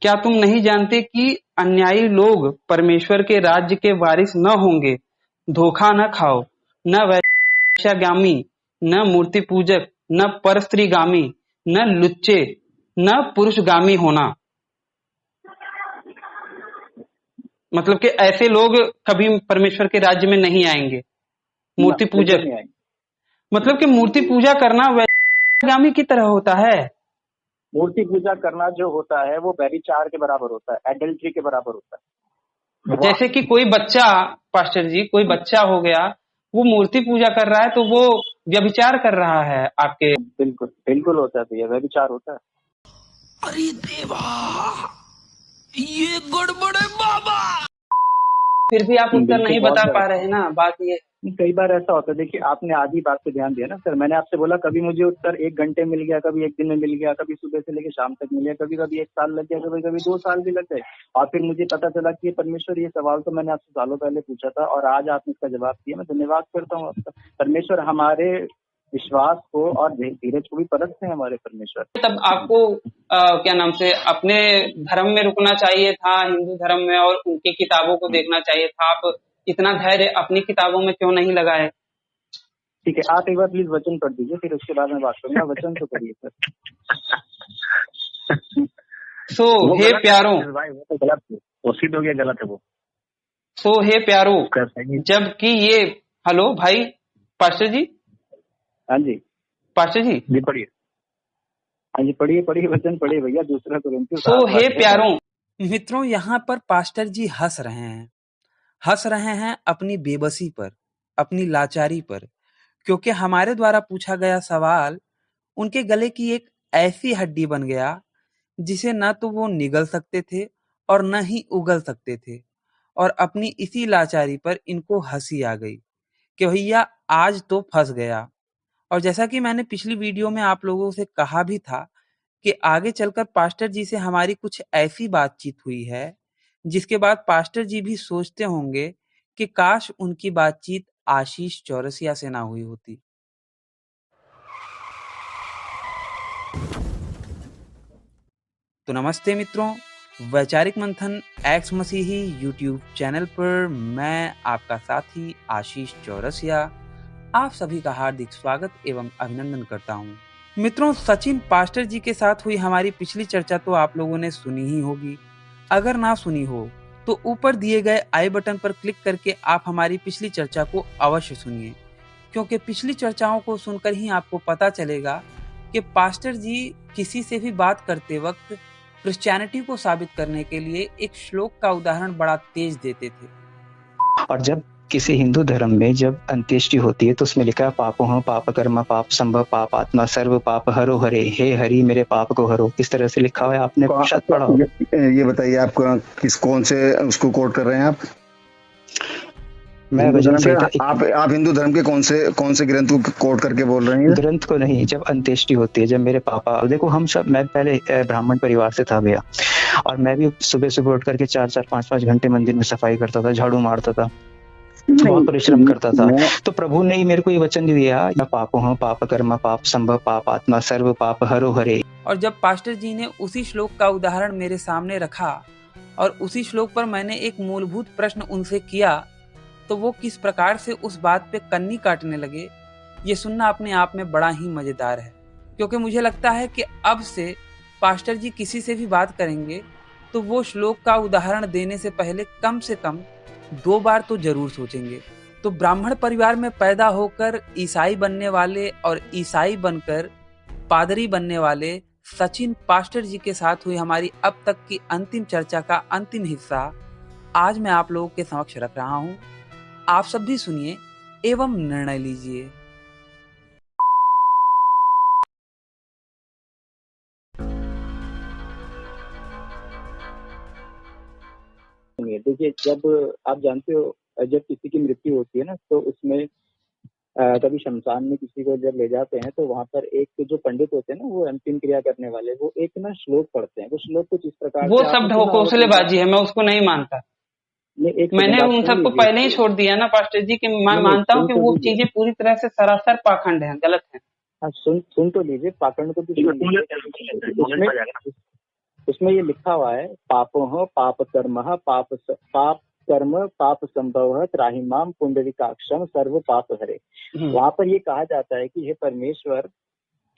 क्या तुम नहीं जानते कि अन्यायी लोग परमेश्वर के राज्य के वारिस न होंगे? धोखा न खाओ, न वैश्यागामी, न मूर्ति पूजक, न परस्त्रीगामी, न लुच्चे, न पुरुषगामी होना। मतलब कि ऐसे लोग कभी परमेश्वर के राज्य में नहीं आएंगे। मूर्ति पूजक नहीं आएंगे। मतलब कि मूर्ति पूजा करना वैश्यागामी की तरह होता है। मूर्ति पूजा करना जो होता है वो व्यभिचार के बराबर होता है, एडल्ट्री के बराबर होता है। जैसे कि कोई बच्चा, पास्टर जी, कोई बच्चा हो गया, वो मूर्ति पूजा कर रहा है तो वो व्यभिचार कर रहा है आपके। बिल्कुल बिल्कुल होता है भैया, व्यभिचार होता है। अरे देवा, ये गड़बड़ है बाबा। फिर भी आप उत्तर बिल्कुल, नहीं बहुत बता बार पा रहे ना, बात ये। कई बार ऐसा होता है। देखिए, आपने आधी बात पे ध्यान दिया ना सर। मैंने आपसे बोला कभी मुझे उत्तर 1 घंटे मिल गया, कभी 1 दिन में मिल गया, कभी सुबह से लेकर शाम तक मिल गया, कभी कभी 1 साल लग गया, कभी कभी 2 साल भी लग गए। और फिर मुझे पता चला कि ये परमेश्वर, ये सवाल तो मैंने आपसे सालों पहले पूछा था और आज आपने इसका जवाब दिया। मैं धन्यवाद करता हूँ आपका। परमेश्वर हमारे विश्वास को और धीरज को भी परखते हैं हमारे परमेश्वर। तब आपको क्या नाम से अपने धर्म में रुकना चाहिए था, हिंदू धर्म में, और उनकी किताबों को देखना चाहिए था। आप इतना धैर्य अपनी किताबों में क्यों नहीं लगाए? ठीक है, आप एक बार प्लीज वचन पढ़ दीजिए, फिर उसके बाद मैं बात करूंगा। वचन तो पढ़िए सर। सो हे प्यारों, भाई वो तो गलत है, वो सिद्ध हो गया, गलत है वो। सो हे प्यारों, जबकि ये, हेलो भाई पास्टर जी। हाँ जी पास्टर जी पढ़िए। हाँ जी पढ़िए पढ़िए, वचन पढ़िए भैया। दूसरा कुरिन्थियों सो हे 7 प्यारों। मित्रों, यहाँ पर पास्टर जी हंस रहे हैं अपनी बेबसी पर, अपनी लाचारी पर, क्योंकि हमारे द्वारा पूछा गया सवाल उनके गले की एक ऐसी हड्डी बन गया जिसे न तो वो निगल सकते थे और न ही उगल सकते थे। और अपनी इसी लाचारी पर इनको हंसी आ गई कि भैया आज तो फंस गया। और जैसा कि मैंने पिछली वीडियो में आप लोगों से कहा भी था कि आगे चलकर पास्टर जी से हमारी कुछ ऐसी बातचीत हुई है जिसके बाद पास्टर जी भी सोचते होंगे कि काश उनकी बातचीत आशीष चौरसिया से ना हुई होती। तो नमस्ते मित्रों, वैचारिक मंथन एक्स मसीही यूट्यूब चैनल पर मैं आपका साथी आशीष चौरसिया आप सभी का हार्दिक स्वागत एवं अभिनंदन करता हूँ। मित्रों, सचिन पास्टर जी के साथ हुई हमारी पिछली चर्चा तो आप लोगों ने सुनी ही होगी। अगर ना सुनी हो तो ऊपर दिए गए आई बटन पर क्लिक करके आप हमारी पिछली चर्चा को अवश्य सुनिए, क्योंकि पिछली चर्चाओं को सुनकर ही आपको पता चलेगा कि पास्टर जी किसी से भी बात करते वक्त क्रिश्चियनिटी को साबित करने के लिए एक श्लोक का उदाहरण बड़ा तेज देते थे। और जब किसी हिंदू धर्म में जब अंत्येष्टि होती है तो उसमें लिखा है पापों पाप कर्म पाप संभव पाप आत्मा सर्व पाप हरो हरे, हे हरि मेरे पाप को हरो। इस तरह से लिखा हुआ है, आपने शायद पढ़ा। ये बताइए आप कौन से उसको कोट कर रहे हैं आप? मैं वचन से आप हिंदू धर्म के कौन से ग्रंथ को कोट करके बोल रहे हैं? ग्रंथ को नहीं, जब अंत्येष्टि होती है, जब मेरे पापा, देखो हम सब, मैं पहले ब्राह्मण परिवार से था भैया, और मैं भी सुबह सुबह उठ करके 4-4 5-5 घंटे मंदिर में सफाई करता था, झाड़ू मारता था, बहुत परिश्रम करता था। तो प्रभु ने ही मेरे को ये वचन दिया, पापों पाप कर्म पाप संभव पाप आत्मा सर्व पाप हरो हरे। और जब पास्टर जी ने उसी श्लोक का उदाहरण मेरे सामने रखा और उसी श्लोक पर मैंने एक मूलभूत प्रश्न उनसे किया, तो वो किस प्रकार से उस बात पे कन्नी काटने लगे, ये सुनना अपने आप में बड़ा ही मजेदार है। क्योंकि मुझे लगता है कि अब से पास्टर जी किसी से भी बात करेंगे तो वो श्लोक का उदाहरण देने से कम 2 बार तो जरूर सोचेंगे। तो ब्राह्मण परिवार में पैदा होकर ईसाई बनने वाले और ईसाई बनकर पादरी बनने वाले सचिन पास्टर जी के साथ हुई हमारी अब तक की अंतिम चर्चा का अंतिम हिस्सा आज मैं आप लोगों के समक्ष रख रहा हूं। आप सब भी सुनिए एवं निर्णय लीजिए। देखिए, जब आप जानते हो, जब किसी की मृत्यु होती है ना, तो उसमें कभी शमशान में किसी को जब ले जाते हैं तो वहां पर एक जो पंडित होते हैं ना, वो अंतिम क्रिया करने वाले, वो एक ना श्लोक पढ़ते हैं। वो श्लोक कुछ इस प्रकार वो सब ढकोसलेबाजी है, मैं उसको नहीं मानता। मैंने उन सबको पहले ही छोड़ दिया ना पास्टर जी, कि मैं मानता हूँ कि वो चीजें पूरी तरह से सरासर पाखंड है, गलत है। सुन तो लीजिए, पाखंड को भी उसमें ये लिखा हुआ है, पापोह पाप कर्म पाप कर्म पाप संभव त्राहिमाम पुंडरीकाक्षम सर्व पाप हरे। वहां पर ये कहा जाता है कि हे परमेश्वर,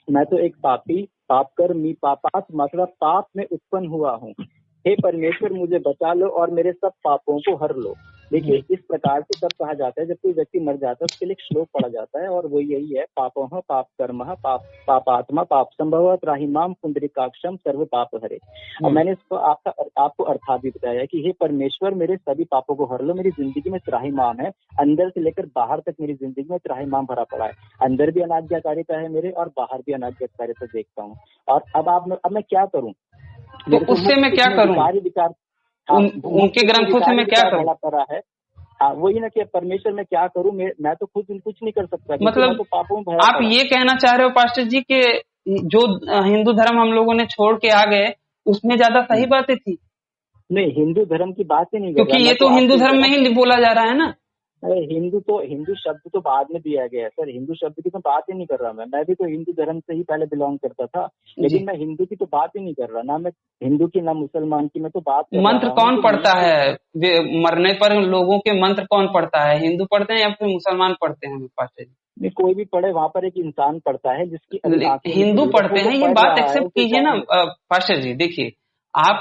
मैं तो एक पापी, पाप कर्मी, पापात मतलब पाप में उत्पन्न हुआ हूँ। हे परमेश्वर, मुझे बचा लो और मेरे सब पापों को हर लो। देखिए, इस प्रकार से तब कहा जाता है जब कोई व्यक्ति मर जाता है, उसके लिए एक श्लोक पढ़ा जाता है और वो यही है, पापोह पाप कर्म पापात्मा पाप संभव त्राहिमाम पुंडरीकाक्षम सर्व पाप हरे। अब मैंने इसको आपको अर्थात भी बताया कि हे परमेश्वर, मेरे सभी पापों को हर लो। मेरी जिंदगी में त्राहिमाम है, अंदर से लेकर बाहर तक मेरी जिंदगी में त्राहिमाम भरा पड़ा है। अंदर भी अनाज्ञाकारिता है मेरे और बाहर भी अनाज्ञाकारिता देखता हूँ। और अब मैं क्या करूँ? तो उससे मैं क्या करूं? विचार उनके ग्रंथों से मैं क्या करूं? पड़ा है। हाँ, वही ना कि परमेश्वर मैं क्या करूं? मैं तो खुद कुछ नहीं कर सकता, मतलब तो पापों में आप ये कहना चाह रहे हो पास्टर जी कि जो हिंदू धर्म हम लोगों ने छोड़ के आ गए उसमें ज्यादा सही बातें थी? नहीं, हिंदू धर्म की बात ही नहीं, क्योंकि ये तो हिंदू धर्म में ही बोला जा रहा है ना। हिंदू शब्द तो बाद में दिया गया है सर। हिंदू शब्द की तो बात ही नहीं कर रहा मैं भी तो हिंदू धर्म से ही पहले बिलोंग करता था, लेकिन मैं हिंदू की तो बात ही नहीं कर रहा, ना मैं हिंदू की ना मुसलमान की, मैं तो बात कर मंत्र रहा कौन पढ़ता है? मरने पर लोगों के मंत्र कौन पढ़ता है? हिंदू पढ़ते हैं या फिर मुसलमान पढ़ते हैं पास्टर जी? नहीं, कोई भी पढ़े, वहाँ पर एक इंसान पढ़ता है जिसकी हिंदू पढ़ते हैं, ये बात एक्सेप्ट कीजिए ना पास्टर जी। देखिए, आप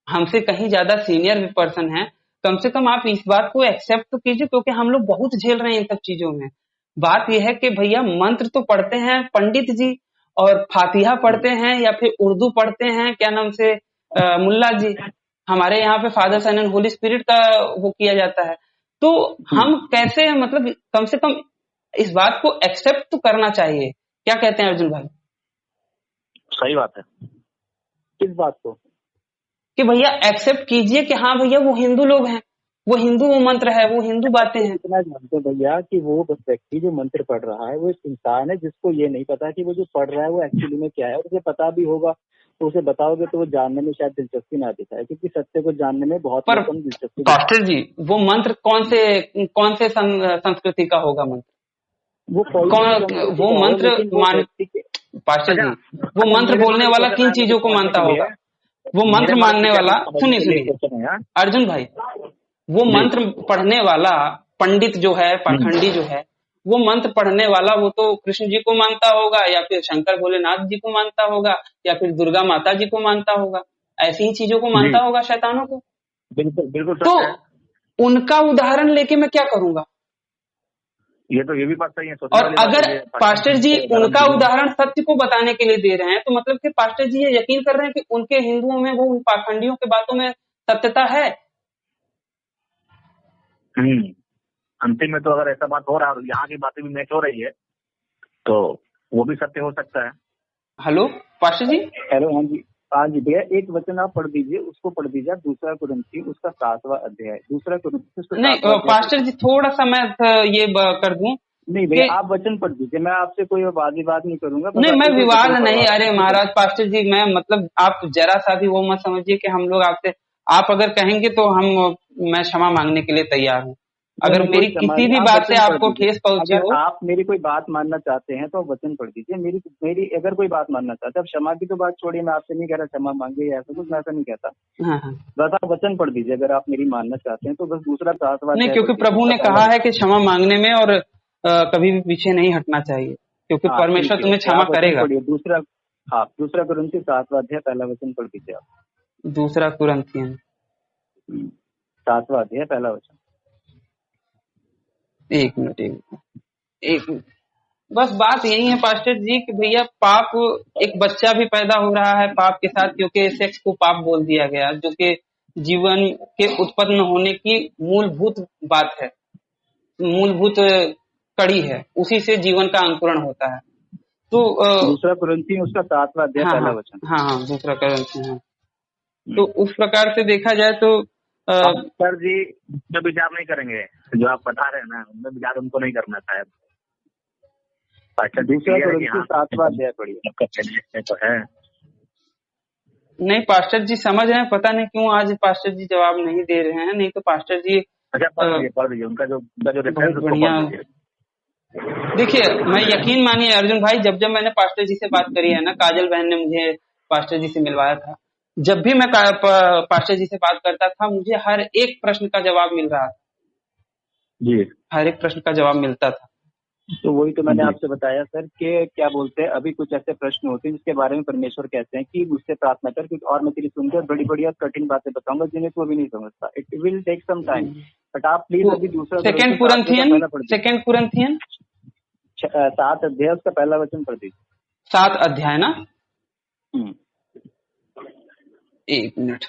हमसे कहीं ज्यादा सीनियर पर्सन हैं, कम से कम आप इस बात को एक्सेप्ट तो कीजिए, क्योंकि हम लोग बहुत झेल रहे हैं इन सब चीजों में। बात यह है कि भैया मंत्र तो पढ़ते हैं पंडित जी, और फातिहा पढ़ते हैं या फिर उर्दू पढ़ते हैं, क्या नाम से मुल्ला जी। हमारे यहाँ पे father son and holy spirit का वो किया जाता है। तो हम कैसे, मतलब कम से कम इस बात को एक्सेप्ट तो करना चाहिए। क्या कहते हैं अर्जुन भाई? सही बात है। किस बात को? कि भैया एक्सेप्ट कीजिए कि हाँ भैया वो हिंदू लोग हैं, वो हिंदू वो मंत्र है, वो हिंदू बातें हैं। इतना जानते भैया कि वो व्यक्ति जो मंत्र पढ़ रहा है वो एक इंसान है जिसको ये नहीं पता कि वो जो पढ़ रहा है वो एक्चुअली में क्या है। और उसे पता भी होगा तो उसे बताओगे तो वो जानने में शायद दिलचस्पी ना दिखाए, क्योंकि सत्य को जानने में बहुत कम दिलचस्पी। पास्टर जी, वो मंत्र कौन से संस्कृति का होगा मंत्र? वो मंत्र पास्टर जी, वो मंत्र बोलने वाला किन चीजों को मानता होगा? वो मंत्र मानने वाला, सुनिए अर्जुन भाई, वो मंत्र पढ़ने वाला पंडित जो है, पाखंडी जो है, वो मंत्र पढ़ने वाला वो तो कृष्ण जी को मानता होगा, या फिर शंकर भोलेनाथ जी को मानता होगा, या फिर दुर्गा माता जी को मानता होगा। ऐसी ही चीजों को मानता होगा, शैतानों को। बिल्कुल बिल्कुल। तो उनका उदाहरण लेके मैं क्या करूंगा? ये भी बात सही है। और अगर पास्टर जी उनका उदाहरण सत्य को बताने के लिए दे रहे हैं, तो मतलब कि पास्टर जी ये यकीन कर रहे हैं कि उनके हिंदुओं में, वो उन पाखंडियों के बातों में सत्यता है। अंतिम में तो अगर ऐसा बात हो रहा है और यहाँ की बातें भी मैच हो रही है तो वो भी सत्य हो सकता है। हेलो पास्टर जी। हेलो, हाँ जी भैया, एक वचन आप पढ़ दीजिए, उसको पढ़ दीजिए आप, 2 कुरिन्थी उसका 7वां अध्याय, 2 कुरिन्थी। नहीं पास्टर जी, थोड़ा सा मैं ये कर दूं। नहीं भैया, आप वचन पढ़ दीजिए, मैं आपसे कोई विवाद नहीं करूंगा। नहीं, मैं विवाद नहीं, अरे महाराज पास्टर जी, मैं मतलब आप जरा सा भी वो मत समझिए कि हम लोग आपसे, आप अगर कहेंगे तो मैं क्षमा मांगने के लिए तैयार हूँ। अगर मेरी किसी भी बात से आपको ठेस पहुंची हो, आप मेरी कोई बात मानना चाहते हैं तो वचन पढ़ दीजिए। मेरी अगर कोई बात मानना चाहते हैं, अब क्षमा की तो बात छोड़िए, मैं आपसे नहीं कह रहा क्षमा मांगिए या ऐसा कुछ, मैं ऐसा नहीं कहता। बस आप वचन पढ़ दीजिए अगर आप मेरी मानना चाहते हैं तो। बस 2 नहीं, क्योंकि प्रभु ने कहा है कि क्षमा मांगने में और कभी भी पीछे नहीं हटना चाहिए, क्योंकि परमेश्वर तुम्हें क्षमा करेगा। 2 कुरिन्थी 7वां अध्याय 1 वचन पढ़ दीजिए आप। 2 कुरिन्थियन 7वां अध्याय 1 वचन। एक मिनट। बस बात यही है पास्टर जी कि भैया पाप, एक बच्चा भी पैदा हो रहा है पाप के साथ, क्योंकि सेक्स को पाप बोल दिया गया, जो कि जीवन के उत्पन्न होने की मूलभूत बात है, मूलभूत कड़ी है, उसी से जीवन का अंकुरण होता है। तो 2 कुरिन्थी उसका 7वां अध्याय 1 वचन। हाँ 2 कुरिन्थी। तो उस प्रकार से देखा जाए तो सर जी जो विचार नहीं करेंगे, जो आप बता रहे हैं ना, उनमें विचार उनको नहीं करना शायद। 2 कुरिन्थी 7वां अध्याय पढ़िए तो है। नहीं पास्टर जी समझ रहे हैं, पता नहीं क्यों आज पास्टर जी जवाब नहीं दे रहे हैं, नहीं तो पास्टर जी पढ़ दीजिए उनका जो बढ़िया। देखिए, मैं यकीन मानिए अर्जुन भाई, जब मैंने पास्टर जी से बात करी है ना, काजल बहन ने मुझे पास्टर जी से मिलवाया था, जब भी मैं पास्टर जी से बात करता था, मुझे हर एक प्रश्न का जवाब मिल रहा था, जी। हर एक प्रश्न का जवाब मिलता था। तो वही तो मैंने जी। आपसे बताया सर कि क्या बोलते हैं, अभी कुछ ऐसे प्रश्न होते हैं जिसके बारे में परमेश्वर कहते हैं कि मुझसे प्रार्थना कर, कुछ और मैं तेरी सुनकर बड़ी बड़ी और कठिन बातें बताऊंगा जिन्हें तू अभी नहीं समझता। It will take some time, but आप प्लीज अभी दूसरा सेकंड पहला पढ़ दीजिए। 7 अध्याय उसका पहला वचन पढ़ दीजिए। 7 अध्याय ना, हम्म। एक मिनट।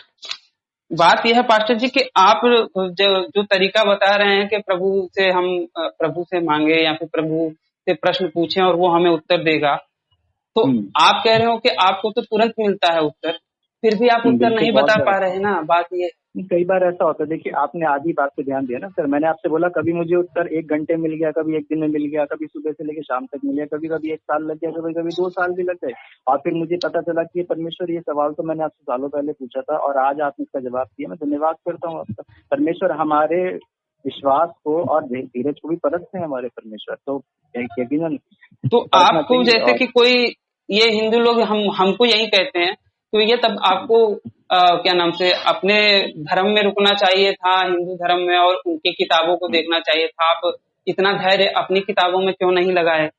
बात यह है पास्टर जी कि आप जो तरीका बता रहे हैं कि प्रभु से मांगे या फिर प्रभु से प्रश्न पूछें और वो हमें उत्तर देगा, तो आप कह रहे हो कि आपको तो तुरंत मिलता है उत्तर, फिर भी आप उत्तर बिल्कुल, नहीं बहुत बता बार पा रहे हैं ना। बात ये कई बार ऐसा होता है। देखिए आपने आधी बात पे ध्यान दिया ना सर, मैंने आपसे बोला कभी मुझे उत्तर 1 घंटे मिल गया, कभी 1 दिन में मिल गया, कभी सुबह से लेकर शाम तक मिल गया, कभी कभी 1 साल लग गया, कभी कभी 2 साल भी लग गए, और फिर मुझे पता चला कि परमेश्वर ये सवाल तो मैंने आपसे सालों पहले पूछा था और आज आपने इसका जवाब दिया। मैं धन्यवाद करता हूँ आपका। परमेश्वर हमारे विश्वास को और धीरज को भी परखते हैं हमारे परमेश्वर, तो यकीनन तो परखना आपको चाहिए। जैसे कि कोई ये हिंदू लोग हमको यही कहते हैं, तो ये तब आपको क्या नाम से अपने धर्म में रुकना चाहिए था, हिंदू धर्म में, और उनकी किताबों को देखना चाहिए था। आप इतना धैर्य अपनी किताबों में क्यों नहीं लगाए?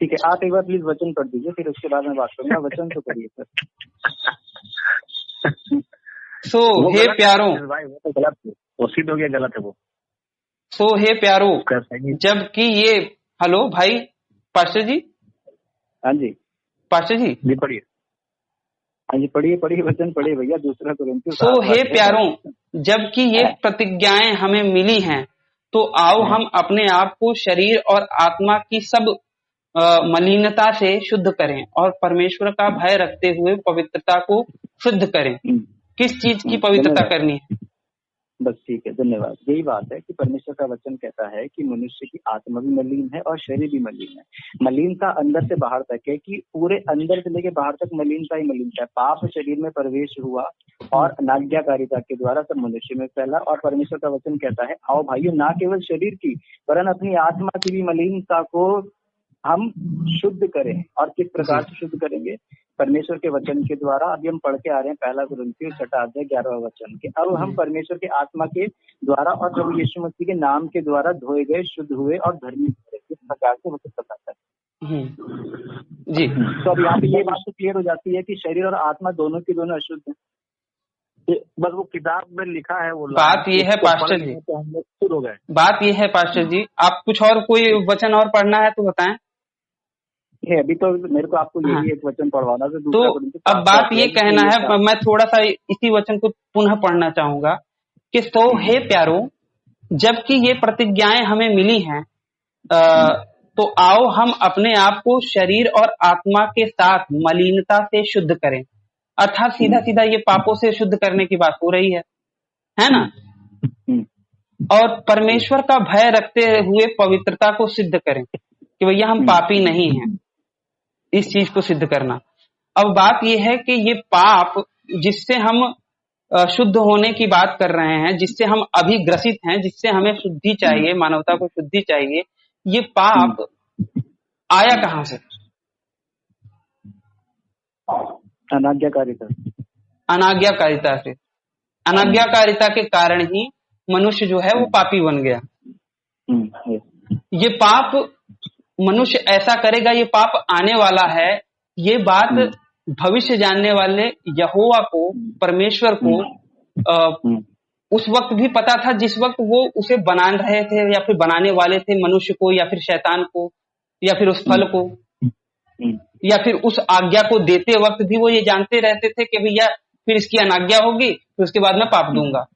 ठीक है, आप एक बार प्लीज वचन पढ़ दीजिए, फिर उसके बाद मैं बात करूंगा। वचन तो पढ़िए सर। सो हे प्यारों, भाई वो तो गलत है, वो सिद्ध हो गया गलत है वो। सो हे प्यारों, जबकि ये हेलो भाई पास्टर जी। हाँ जी पास्टर जी पढ़िए। हाँ जी पढ़िए वचन पढ़िए भैया, दूसरा कुरिन्थियों। सो हे प्यारों, जबकि ये प्रतिज्ञाएं हमें मिली हैं, तो आओ हम अपने आप को शरीर और आत्मा की सब मलिनता से शुद्ध करें और परमेश्वर का भय रखते हुए पवित्रता को शुद्ध करें। किस चीज की पवित्रता करनी है? बस ठीक है, धन्यवाद। यही बात है कि परमेश्वर का वचन कहता है कि मनुष्य की आत्मा भी मलिन है और शरीर भी मलिन है। मलिनता अंदर से बाहर तक है, कि पूरे अंदर से लेके बाहर तक मलिनता ही मलिनता है। पाप शरीर में प्रवेश हुआ और अनाज्ञाकारिता के द्वारा सब मनुष्य में फैला, और परमेश्वर का वचन कहता है आओ भाइयों, ना केवल शरीर की वरन अपनी आत्मा की भी मलिनता को हम शुद्ध करें। और किस प्रकार से शुद्ध करेंगे? परमेश्वर के वचन के द्वारा। अभी हम पढ़ के आ रहे हैं पहला कुरिन्थियों 6 अध्याय 11वां वचन के। अब हम परमेश्वर के आत्मा के द्वारा और प्रभु यीशु मसीह के नाम के द्वारा धोए गए, शुद्ध हुए और धर्मी हुए। किस प्रकार से वचन बताता है जी। तो अब यहाँ पे ये बात तो क्लियर हो जाती है कि शरीर और आत्मा दोनों की दोनों अशुद्ध है। बस वो किताब में लिखा है, वो बात ये है पास्टर जी, तो हम लोग शुरू हो गए। बात ये है पास्टर जी, आप कुछ और कोई वचन और पढ़ना है तो बताएं। अभी तो मेरे को आपको यही एक वचन पढ़वाना था। तो अब बात ये कहना है, मैं थोड़ा सा इसी वचन को पुनः पढ़ना चाहूंगा कि सो हे प्यारों, जबकि ये प्रतिज्ञाएं हमें मिली हैं, तो आओ हम अपने आप को शरीर और आत्मा के साथ मलिनता से शुद्ध करें। अर्थात सीधा सीधा ये पापों से शुद्ध करने की बात हो रही है ना? और परमेश्वर का भय रखते हुए पवित्रता को सिद्ध करें कि भैया हम पापी नहीं हैं। इस चीज को सिद्ध करना। अब बात यह है कि ये पाप जिससे हम शुद्ध होने की बात कर रहे हैं, जिससे हम अभी ग्रसित हैं, जिससे हमें शुद्धि चाहिए, मानवता को शुद्धि चाहिए, ये पाप आया कहां से? अनाज्ञाकारिता। अनाज्ञाकारिता से। अनाज्ञाकारिता के कारण ही मनुष्य जो है वो पापी बन गया। ये पाप मनुष्य ऐसा करेगा, ये पाप आने वाला है, ये बात भविष्य जानने वाले यहोवा को, परमेश्वर को उस वक्त भी पता था जिस वक्त वो उसे बना रहे थे, या फिर बनाने वाले थे मनुष्य को, या फिर शैतान को, या फिर उस फल को, या फिर उस आज्ञा को देते वक्त भी वो ये जानते रहते थे कि भैया फिर इसकी अनाज्ञा होगी, फिर उसके बाद मैं पाप दूंगा।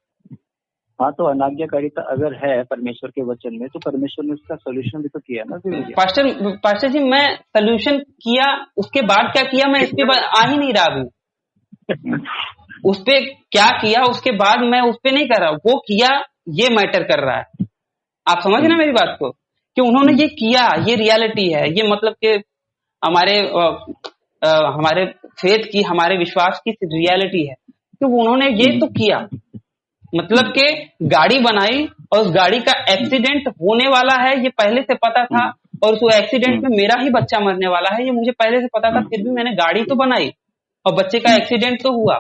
हाँ, तो अनाज्ञाकारिता अगर है परमेश्वर के वचन में, तो परमेश्वर ने उसका सोल्यूशन भी तो किया ना। पास्टर जी, मैं सोल्यूशन किया, उसके बाद क्या किया मैं इस पे आ ही नहीं रहा हूँ। उस पे क्या किया उसके बाद मैं उस पे नहीं कर रहा, वो किया ये मैटर कर रहा है। आप समझ ना मेरी बात को, कि उन्होंने ये किया, ये रियलिटी है। ये मतलब कि हमारे फेथ की, हमारे विश्वास की रियलिटी है कि उन्होंने ये तो किया। मतलब कि गाड़ी बनाई और उस गाड़ी का एक्सीडेंट होने वाला है, ये पहले से पता था, और उस एक्सीडेंट में मेरा ही बच्चा मरने वाला है, ये मुझे पहले से पता था, फिर भी मैंने गाड़ी तो बनाई और बच्चे का एक्सीडेंट तो हुआ,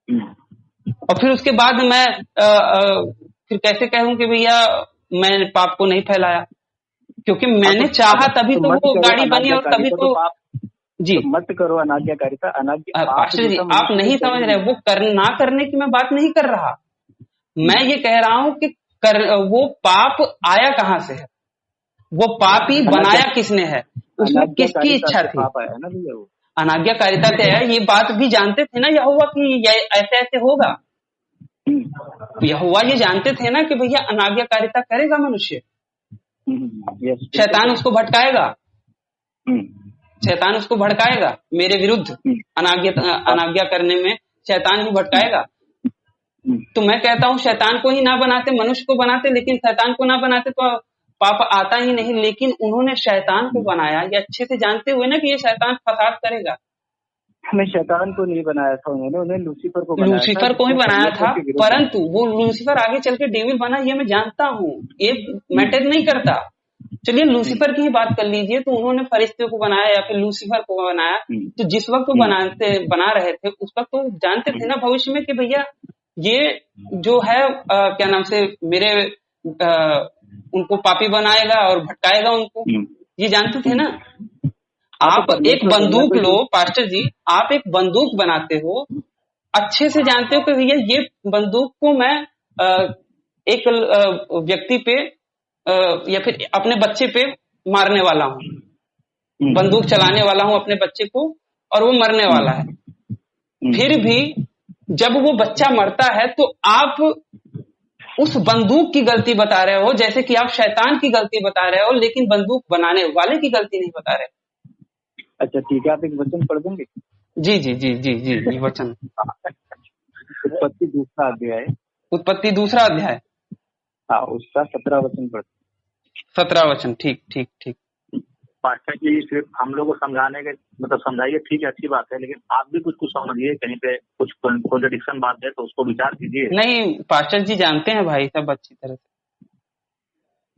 और फिर उसके बाद मैं फिर कैसे कहूं कि भैया मैंने पाप को नहीं फैलाया, क्योंकि मैंने चाहा तभी तो मत वो करो गाड़ी बनी और तभी अनाज्ञाकारिता, तो। पाप जी तो मत करो अनाज्ञाकारिता। पाप पास्टर जी, जैसा आप मनुष्य नहीं को समझ चाहिए रहे, वो ना करने की मैं बात नहीं कर रहा, मैं ये कह रहा हूं कि वो पाप आया कहां से है, वो पाप ही अनाज्ञा बनाया किसने है, उसमें किसकी अनाज्ञाकारिता इच्छा से थी। पाप आया है ना भैया वो। अनाज्ञाकारिता से है, ये बात भी जानते थे ना यहोवा कि ऐसे ऐसे होगा। यहोवा ये जानते थे ना कि भैया अनाज्ञाकारिता करेगा मनुष्य, यस, शैतान उसको भटकाएगा, शैतान उसको भड़काएगा मेरे विरुद्ध, अनाज्ञा करने में शैतान ही भटकाएगा। तो मैं कहता हूं शैतान को ही ना बनाते, मनुष्य को बनाते, लेकिन शैतान को ना बनाते तो पाप आता ही नहीं। लेकिन उन्होंने शैतान को बनाया, ये अच्छे से जानते हुए ना कि ये शैतान फसाद करेगा। हमें शैतान को नहीं बनाया था उन्होंने, उन्हें लूसीफर को बनाया था, लूसीफर को ही जिसने बनाया था, परमेश्वर के विरुद्ध परंतु वो लूसीफर आगे चल के डेविल बना, ये मैं जानता हूँ, ये मैटर नहीं करता। चलिए लूसीफर की ही बात कर लीजिए, तो उन्होंने फरिश्ते को बनाया या फिर लूसीफर को बनाया, तो जिस वक्त वो बना रहे थे उस वक्त तो जानते थे ना भविष्य में कि भैया ये जो है क्या नाम से मेरे उनको पापी बनाएगा और भटकाएगा उनको, ये जानते थे ना। आप एक बंदूक लो पास्टर जी, आप एक बंदूक बनाते हो, अच्छे से जानते हो कि भैया ये बंदूक को मैं एक व्यक्ति पे या फिर अपने बच्चे पे मारने वाला हूँ, बंदूक चलाने वाला हूँ अपने बच्चे को, और वो मरने वाला है। फिर भी जब वो बच्चा मरता है तो आप उस बंदूक की गलती बता रहे हो, जैसे कि आप शैतान की गलती बता रहे हो, लेकिन बंदूक बनाने वाले की गलती नहीं बता रहे। अच्छा ठीक है, आप एक वचन पढ़ देंगे? जी जी जी जी जी जी वचन। उत्पत्ति दूसरा अध्याय। उत्पत्ति दूसरा अध्याय, हाँ उसका 17 वचन पढ़। 17 वचन, ठीक ठीक ठीक। पास्टर जी सिर्फ हम लोग को समझाने के मतलब समझाइए, ठीक है अच्छी बात है, लेकिन आप भी कुछ कुछ समझिए, कहीं पे कुछ कॉन्ट्रडिक्शन बात है तो उसको विचार कीजिए। नहीं पास्टर जी जानते हैं भाई सब अच्छी तरह से।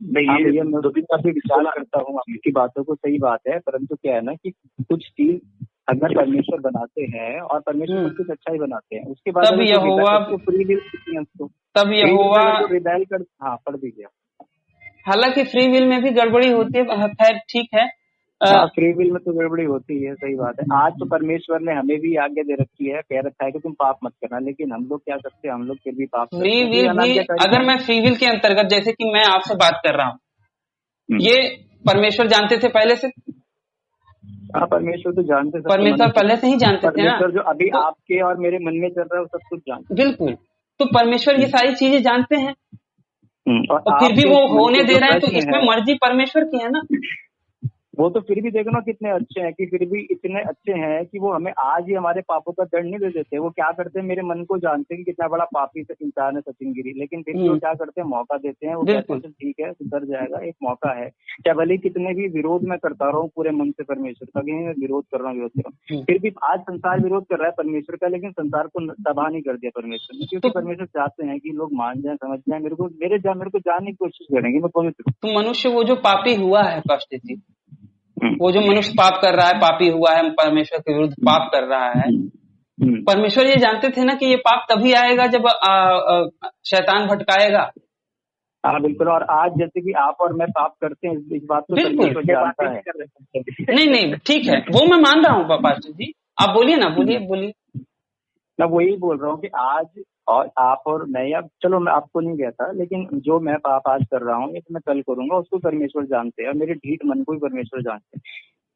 नहीं ये मैं काफी विचार करता हूँ आपकी बातों को, सही बात है, परंतु क्या है ना कि कुछ चीज अगर परमेश्वर बनाते हैं और परमेश्वर कुछ अच्छा ही बनाते हैं, उसके बाद तब यहोवा फ्री विल कितनी है उसको, तब यहोवा रिबेल कर। हाँ पढ़ दीजिए। हालांकि फ्री विल में भी गड़बड़ी होती है, खैर ठीक है। फ्री विल में तो गड़बड़ी होती है, सही बात है। आज तो परमेश्वर ने हमें भी आज्ञा दे रखी है, कह रखा है कि तुम पाप मत करना, लेकिन हम लोग क्या करते हैं, हम लोग फिर भी पाप करते हैं। फ्री विल भी अगर मैं फ्री विल के अंतर्गत, जैसे कि मैं आपसे बात कर रहा हूँ, ये परमेश्वर जानते थे पहले से। हाँ परमेश्वर तो जानते थे, परमेश्वर पहले से ही जानते थे ना। जो अभी तो, आपके और मेरे मन में चल रहा है वो सब कुछ जानते। बिल्कुल, तो परमेश्वर ये सारी चीजें जानते हैं, और फिर भी वो होने दे रहे हैं, तो इसमें मर्जी परमेश्वर की है ना। वो तो फिर भी देखो ना कितने अच्छे हैं, कि फिर भी इतने अच्छे हैं कि वो हमें आज ही हमारे पापों का दंड नहीं दे देते। वो क्या करते हैं, मेरे मन को जानते हैं कि कितना बड़ा पापी इंसान है सचिन गिरी, लेकिन फिर भी वो क्या करते हैं, मौका देते हैं। वो कहते हैं ठीक है सुधर जाएगा, एक मौका है। क्या भले कितने भी विरोध में करता रहा हूँ पूरे मन से परमेश्वर का, मैं विरोध कर रहा हूँ, फिर भी आज संसार विरोध कर रहा है परमेश्वर का, लेकिन संसार को तबाह नहीं कर दिया परमेश्वर ने, क्योंकि परमेश्वर चाहते हैं कि लोग मान जाए, समझ जाए, मेरे को जानने की कोशिश करेंगे, मैं पवित्र। तो मनुष्य वो जो पापी हुआ है पास्टर जी, वो जो मनुष्य पाप कर रहा है, पापी हुआ है, परमेश्वर के विरुद्ध पाप कर रहा है, परमेश्वर ये जानते थे ना कि ये पाप तभी आएगा जब शैतान भटकाएगा। हाँ बिल्कुल, और आज जैसे कि आप और मैं पाप करते हैं, इस बात को परमेश्वर जानता है। नहीं ठीक है, वो मैं मान रहा हूँ पास्टर जी, आप बोलिए ना, बोलिए। मैं वही बोल रहा हूँ कि आज और आप और मैं, या चलो मैं आपको नहीं कहता, लेकिन जो मैं पाप आज कर रहा हूँ ये तो मैं कल करूंगा, उसको परमेश्वर जानते हैं, और मेरे ढीठ मन को भी परमेश्वर जानते हैं।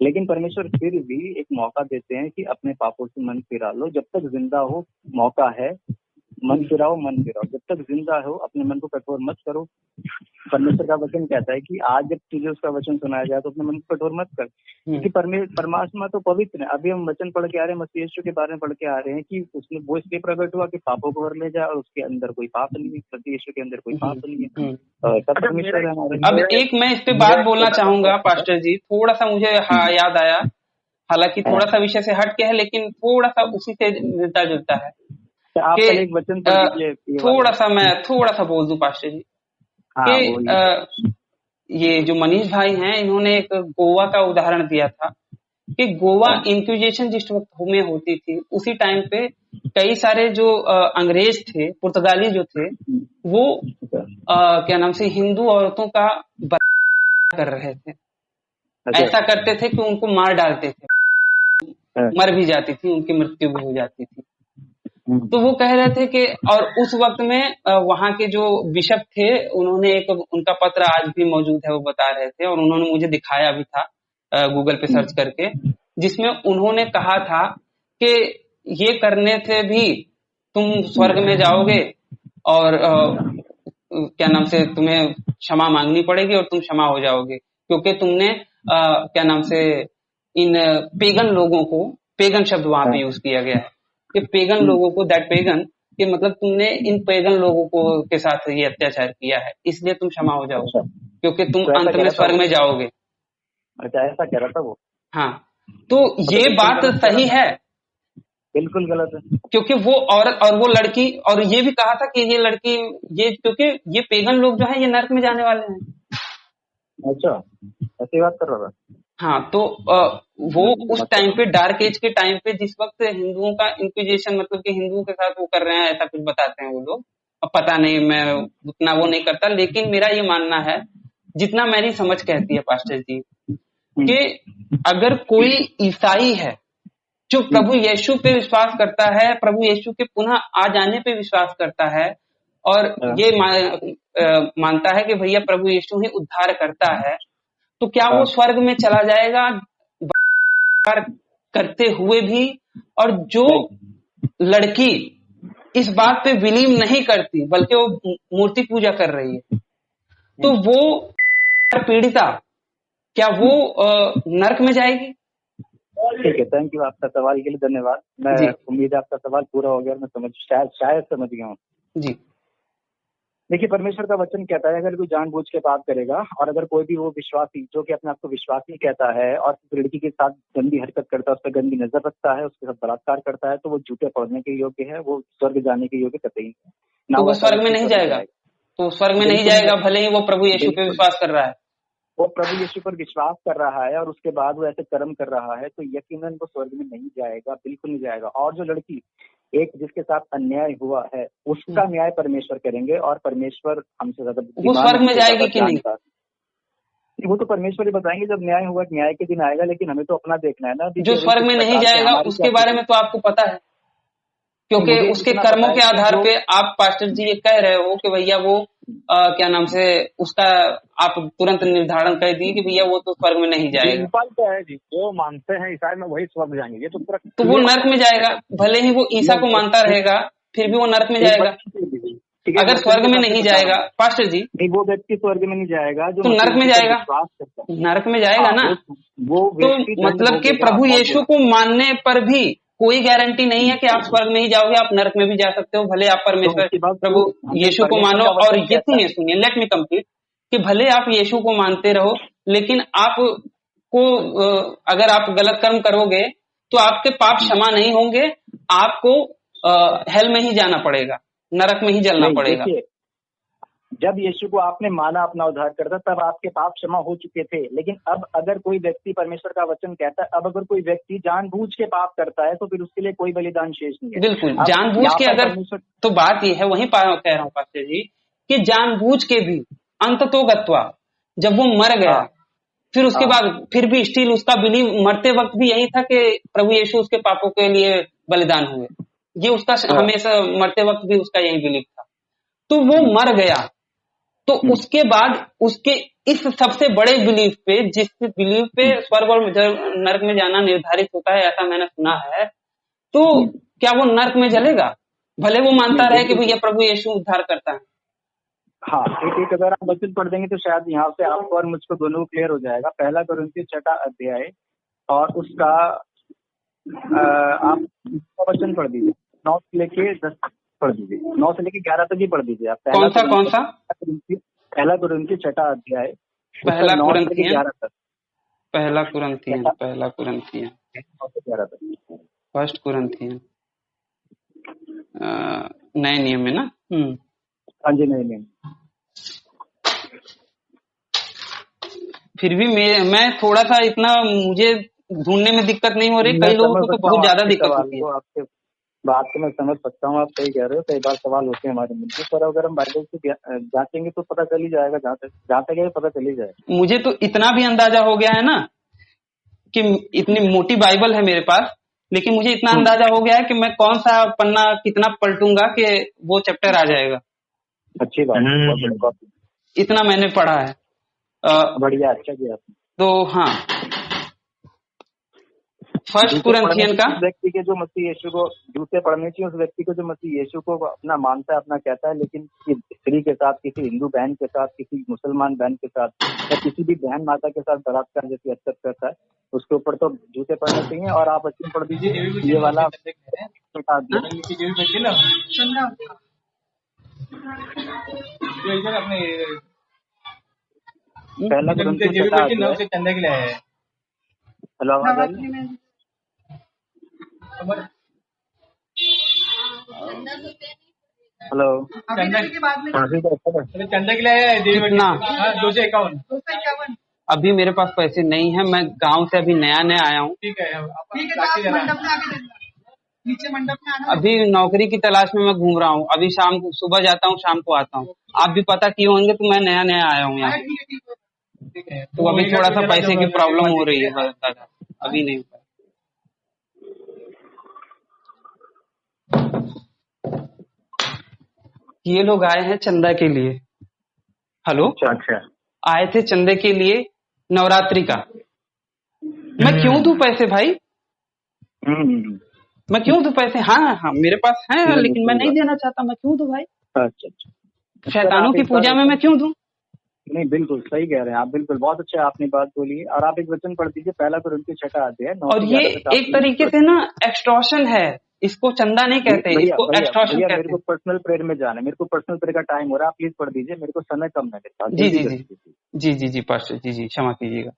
लेकिन परमेश्वर फिर भी एक मौका देते हैं कि अपने पापों से मन फिरा लो, जब तक जिंदा हो मौका है, मन फिराओ, जब तक जिंदा हो अपने मन को कठोर मत करो। परमेश्वर का वचन कहता है कि आज जब तुझे उसका वचन सुनाया जाए तो अपने मन को कठोर मत कर, क्योंकि परमात्मा तो पवित्र है। अभी हम वचन पढ़ के आ रहे हैं, मसीह यीशु के बारे में पढ़ के आ रहे हैं कि उसने वो इसलिए प्रकट हुआ कि पापों को भर ले जाए, और उसके अंदर कोई पाप नहीं है, मसीह यीशु के अंदर कोई पाप नहीं है, तब परमेश्वर है हमारे। अब एक मैं इस पे बात बोलना चाहूंगा पास्टर जी, थोड़ा सा मुझे याद आया, हालांकि थोड़ा सा विषय से हट के है, लेकिन थोड़ा सा उसी से मिलता जुलता है। आप एक वचन थोड़ा सा बोल दूं पास्टर जी कि ये जो मनीष भाई हैं, इन्होंने एक गोवा का उदाहरण दिया था कि गोवा इंक्विजिशन जिस वक्त में होती थी उसी टाइम पे कई सारे जो अंग्रेज थे, पुर्तगाली जो थे, वो क्या नाम से हिंदू औरतों का बलात्कार कर रहे थे। ऐसा करते थे कि उनको मार डालते थे, मर भी जाती थी, उनकी मृत्यु भी हो जाती थी। तो वो कह रहे थे कि और उस वक्त में वहां के जो बिशप थे उन्होंने एक उनका पत्र आज भी मौजूद है, वो बता रहे थे और उन्होंने मुझे दिखाया भी था गूगल पे सर्च करके, जिसमें उन्होंने कहा था कि ये करने से भी तुम स्वर्ग में जाओगे और क्या नाम से तुम्हें क्षमा मांगनी पड़ेगी और तुम क्षमा हो जाओगे, क्योंकि तुमने क्या नाम से इन पेगन लोगों को, पेगन शब्द वहां पे यूज किया गया है कि पेगन लोगों को, दैट पेगन, कि मतलब तुमने इन पेगन लोगों को के साथ ये अत्याचार किया है, इसलिए तुम क्षमा हो जाओगे क्योंकि तुम अंत में स्वर्ग में जाओगे। अच्छा, ऐसा कह रहा था वो? हाँ, तो ये बात सही है? बिल्कुल गलत है, क्योंकि वो औरत और वो लड़की, और ये भी कहा था कि ये लड़की, ये क्योंकि ये पेगन लोग जो है ये नर्क में जाने वाले हैं। अच्छा, ऐसी बात कर रहा था। हाँ, तो वो उस टाइम पे, डार्क एज के टाइम पे, जिस वक्त हिंदुओं का इंक्विजिशन, मतलब कि हिंदुओं के साथ वो कर रहे हैं, ऐसा कुछ बताते हैं वो लोग। अब पता नहीं, मैं उतना वो नहीं करता, लेकिन मेरा ये मानना है, जितना मेरी समझ कहती है पास्टर जी, कि अगर कोई ईसाई है जो प्रभु यीशु पे विश्वास करता है, प्रभु यीशु के पुनः आ जाने पे विश्वास करता है और ये मानता है कि भैया प्रभु यीशु ही उद्धार करता है, तो क्या वो स्वर्ग में चला जाएगा करते हुए भी? और जो लड़की इस बात पे बिलीव नहीं करती बल्कि वो मूर्ति पूजा कर रही है, तो वो पीड़िता, क्या वो नरक में जाएगी? ठीक है, थैंक यू, आपका सवाल के लिए धन्यवाद। मैं उम्मीद है आपका सवाल पूरा हो गया, मैं शायद समझ गया हूँ जी। देखिए, परमेश्वर का वचन कहता है, अगर कोई जानबूझ के पाप करेगा और अगर कोई भी वो विश्वासी जो कि अपने आप को विश्वासी कहता है और लड़की के साथ गंदी हरकत करता है, उस पर गंदी नजर रखता है, उसके साथ बलात्कार करता है, तो वो झूठे पढ़ने के योग्य है, वो स्वर्ग जाने के योग्य कतई तो वो स्वर्ग में नहीं जाएगा, तो स्वर्ग में नहीं जाएगा, भले ही वो प्रभु यीशु पे विश्वास कर रहा है। वो प्रभु यीशु पर विश्वास कर रहा है और उसके बाद वो ऐसे कर्म कर रहा है, तो यकीनन वो स्वर्ग में नहीं जाएगा, बिल्कुल नहीं जाएगा। और जो लड़की एक जिसके साथ अन्याय हुआ है, उसका न्याय परमेश्वर करेंगे और परमेश्वर हमसे ज्यादा, वो स्वर्ग में जाएगी कि नहीं? वो तो परमेश्वर ही बताएंगे जब न्याय होगा, न्याय के दिन आएगा, लेकिन हमें तो अपना देखना है ना। जो स्वर्ग में नहीं जाएगा उसके बारे में तो आपको पता है, क्योंकि उसके कर्मों के आधार पे आप पास्टर जी ये कह रहे हो कि भैया वो क्या नाम से, उसका आप तुरंत निर्धारण कर दिए कि भैया वो तो स्वर्ग में नहीं जाएगा। सिंपल तो है जी, वो मानते हैं ईसाई में वही स्वर्ग जाएंगे, ये तो वो नरक में जाएगा, भले ही वो ईसा को मानता रहेगा, फिर भी वो नरक में जाएगा। अगर स्वर्ग में नहीं जाएगा पास्टर जी, वो व्यक्ति स्वर्ग में नहीं जाएगा जो तो नरक में जाएगा, नरक में जाएगा ना। तो मतलब कि प्रभु यीशु को मानने पर भी कोई गारंटी नहीं है कि आप स्वर्ग में ही जाओगे, आप नरक में भी जा सकते हो, भले आप परमेश्वर प्रभु यीशु को मानो। और ये सुनिए, लेट मी कंप्लीट, कि भले आप यीशु को मानते रहो, लेकिन आप को अगर आप गलत कर्म करोगे तो आपके पाप क्षमा नहीं होंगे, आपको हेल में ही जाना पड़ेगा, नरक में ही जलना पड़ेगा। जब यीशु को आपने माना अपना उद्धार करता, तब आपके पाप क्षमा हो चुके थे। लेकिन अब अगर कोई व्यक्ति, परमेश्वर का वचन कहता है, अब अगर कोई व्यक्ति जानबूझ के पाप करता है तो फिर उसके लिए कोई बलिदान शेष नहीं है। बिल्कुल जानबूझ के, अगर तो बात यह है, वही कह रहा हूँ पास्टर जी, कि जानबूझ के भी अंततोगत्वा जब वो मर गया, फिर उसके बाद फिर भी स्टिल उसका बिलीव मरते वक्त भी यही था कि प्रभु यीशु उसके पापों के लिए बलिदान हुए, ये उसका हमेशा मरते वक्त भी उसका यही बिलीव था। तो वो मर गया, तो उसके बाद उसके इस सबसे बड़े बिलीफ पे, जिस बिलीफ पे स्वर्ग और नरक में जाना निर्धारित होता है, ऐसा मैंने सुना है, तो क्या वो नरक में जलेगा भले वो मानता रहे कि भैया प्रभु यीशु उद्धार करता है? हाँ, एक अगर आप वचन पढ़ देंगे तो शायद यहाँ से आपको और मुझको दोनों को क्लियर हो जाएगा। पहला कुरिन्थियों 6 अध्याय और उसका आप वचन पढ़ दीजिए, 9 से लेके 10 पढ़ दीजिए, 9 से लेके 11 तक ही पढ़ दीजिए आप। कौन सा? पहला कुरिन्थियों 6 अध्याय, पहला कुरिन्थियन 11 तक। पहला कुरिन्थियन 9 से 11 तक। फर्स्ट कुरिन्थियन नए नियम में ना? हाँ जी, नए नियम। फिर भी मैं थोड़ा सा इतना मुझे ढूंढने में दिक्कत नहीं हो रही, मैं कई लोगों समझ को तो सकता बहुत हूँ ज्यादा आपके दिक्कत सवाल होती है। को, आपके बात को मैं समझ सकता हूँ, आप सही कह रहे हो, कई बार सवाल होते हैं हमारे मन में, पर अगर हम बाइबल से जांचेंगे तो पता चल ही जाएगा, जहाँ तक है पता चल ही जाएगा। मुझे तो इतना भी अंदाजा हो गया है ना कि इतनी मोटी बाइबल है मेरे पास, लेकिन मुझे इतना अंदाजा हो गया है कि मैं कौन सा पन्ना कितना पलटूंगा कि वो चैप्टर आ जाएगा। अच्छी बात है, बहुत बड़ी बात है। इतना मैंने पढ़ा है। बढ़िया, अच्छा किया आपने। तो हाँ, फर्स्ट जूते पढ़ने कुरिन्थियन का चाहिए उस व्यक्ति के जो मसीह यीशु को, जूते पढ़ने चाहिए उस व्यक्ति को जो मसीह यीशु को अपना मानता है, अपना कहता है, लेकिन किसी स्त्री के साथ, किसी हिंदू बहन के साथ, किसी मुसलमान बहन के साथ या किसी भी बहन माता के साथ बलात्कार जैसी हरकत करता है, उसके ऊपर तो जूते पड़ने चाहिए। और आप अच्छी पढ़ दीजिए ये वाला बता दिया। पहला कुरिन्थियों 6 हेलो, आवाज आ रही है? हेलो, कितना? अभी मेरे पास पैसे नहीं है, मैं गांव से अभी नया नया आया हूँ, अभी नौकरी की तलाश में मैं घूम रहा हूँ, अभी शाम को सुबह जाता हूँ, शाम को आता हूँ। आप भी पता किए होंगे तो मैं नया नया आया हूँ यहाँ, तो अभी थोड़ा सा पैसे की प्रॉब्लम हो रही है दादा, अभी नहीं। ये लोग आए हैं चंदा के लिए। हेलो, अच्छा, आए थे चंदे के लिए नवरात्रि का। मैं क्यों दूं पैसे भाई, मैं क्यों दूं पैसे? हाँ हाँ मेरे पास है, लेकिन मैं नहीं देना चाहता, मैं क्यों दूं भाई? अच्छा, शैतानों की पूजा में मैं क्यों दूं? नहीं, बिल्कुल सही कह रहे हैं आप, बिल्कुल बहुत अच्छा आपने बात बोली है। और आप एक वचन पढ़ दीजिए, पहला कुरिन्थियों 6 अध्याय 9 और से ये 11 तक। एक तरीके से ना एक्सटॉर्शन है, इसको चंदा नहीं कहते, भैया इसको भैया एक्सटॉर्शन भैया कहते मेरे को पर्सनल प्रेयर में जाना है, मेरे को पर्सनल प्रेयर का टाइम हो रहा है, आप प्लीज पढ़ दीजिए, मेरे को समय कम है मेरे पास। जी जल्दी जी कर जी दीजिए। जी जी जी पास्टर जी जी, क्षमा कीजिएगा।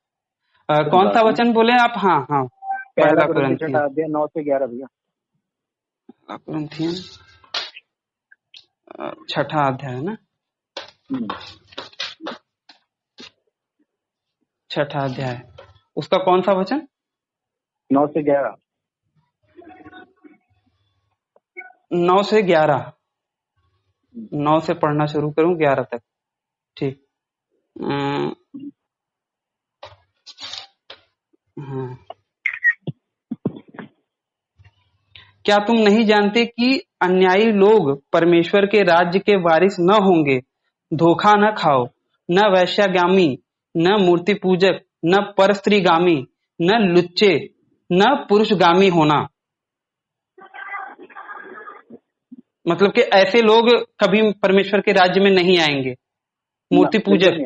कौन सा वचन बोले आप? हाँ हाँ, पहला पहला कुरिन्थियों 6 कुरिन्थियन, अध्याय 9 से 11 भैया। पहला कुरिन्थियन 6 अध्याय है ना, 6 अध्याय, उसका कौन सा वचन? 9 से 11। 9 से 11, 9 से पढ़ना शुरू करूं 11 तक, ठीक। हाँ, क्या तुम नहीं जानते कि अन्यायी लोग परमेश्वर के राज्य के वारिस न होंगे? धोखा न खाओ, न वैश्यागामी, न मूर्ति पूजक, न परस्त्रीगामी, न लुच्चे, न पुरुषगामी होना। मतलब कि ऐसे लोग कभी परमेश्वर के राज्य में नहीं आएंगे। मूर्ति पूजक,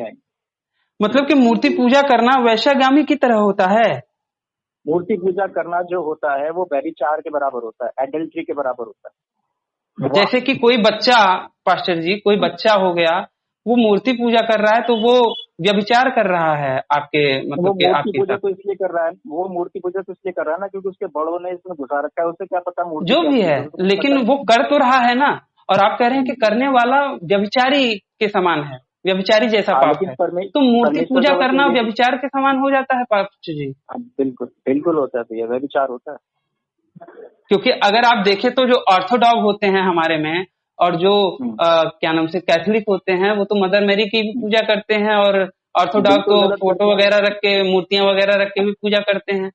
मतलब कि मूर्ति पूजा करना वैश्यागामी की तरह होता है। मूर्ति पूजा करना जो होता है वो व्यभिचार के बराबर होता है, एडल्ट्री के बराबर होता है। जैसे कि कोई बच्चा, पास्टर जी, कोई बच्चा हो गया, वो मूर्ति पूजा कर रहा है तो वो व्यभिचार कर रहा है आपके, मतलब कि आपके साथ। तो इसलिए कर रहा है, वो मूर्ति पूजा तो इसलिए कर रहा है ना क्योंकि उसके बड़ों ने इसमें घुसा रखा है, उसे क्या पता मूर्ति जो भी है, लेकिन वो कर तो रहा है ना। और आप कह रहे हैं कि करने वाला व्यभिचारी के समान है, व्यभिचारी जैसा पाप है, तो मूर्ति पूजा करना व्यभिचार के समान हो जाता है पास्टर जी। बिल्कुल बिल्कुल होता है भैया, व्यभिचार होता है। क्योंकि अगर आप देखें तो जो ऑर्थोडॉक्स होते हैं हमारे में, और जो क्या नाम से कैथोलिक होते हैं, वो तो मदर मेरी की भी पूजा करते हैं, और ऑर्थोडॉक्स तो फोटो वगैरह रख के, मूर्तियां वगैरह रख के भी पूजा करते हैं।